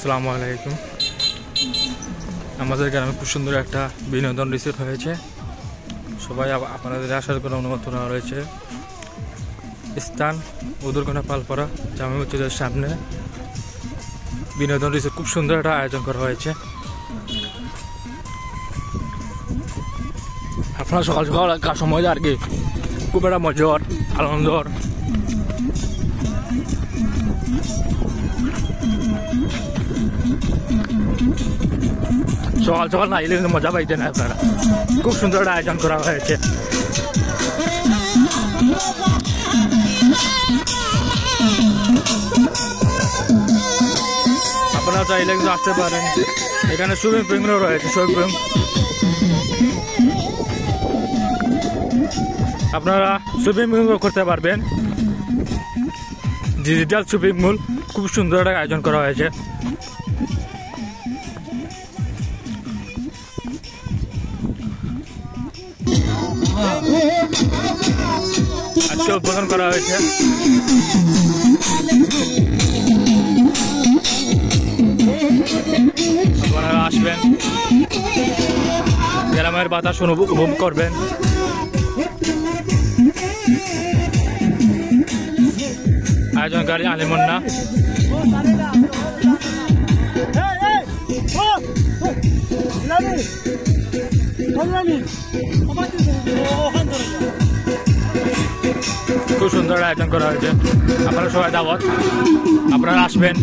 আসসালামু আলাইকুম। আমাদের গ্রামে খুব সুন্দর একটা বিনোদন রিসোর্ট হয়েছে। সবাই আপনাদের আসার কোনো অনুমতি নেওয়া রয়েছে। স্থান উদরকোনা পালপাড়া জামে মসজিদের সামনে বিনোদন রিসোর্ট। খুব সুন্দর একটা আয়োজন করা হয়েছে। আপনারা সকাল সকাল একটা সময় আর কি খুব একটা মজার আনন্দর সকাল সকাল না এলে মজা পাইতেন আপনারা। খুব সুন্দর একটা আয়োজন করা হয়েছে। আপনারা চাইলে কিন্তু আসতে পারেন। এখানে সুইমিং পুলও রয়েছে। সুইমিং পুল আপনারা সুইমিং পুল করতে পারবেন। ডিজিটাল সুইমিং পুল খুব সুন্দর একটা আয়োজন করা হয়েছে। আজকে উদ্বোধন করা হয়েছে। আপনারা আসবেন, গ্রামের বাতাস উপভোগ করবেন। আয়োজনকারী আলিমুন্না। খুব সুন্দর আয়োজন করা হয়েছে। আপনারা সবাই দাওয়াত, আপনারা আসবেন।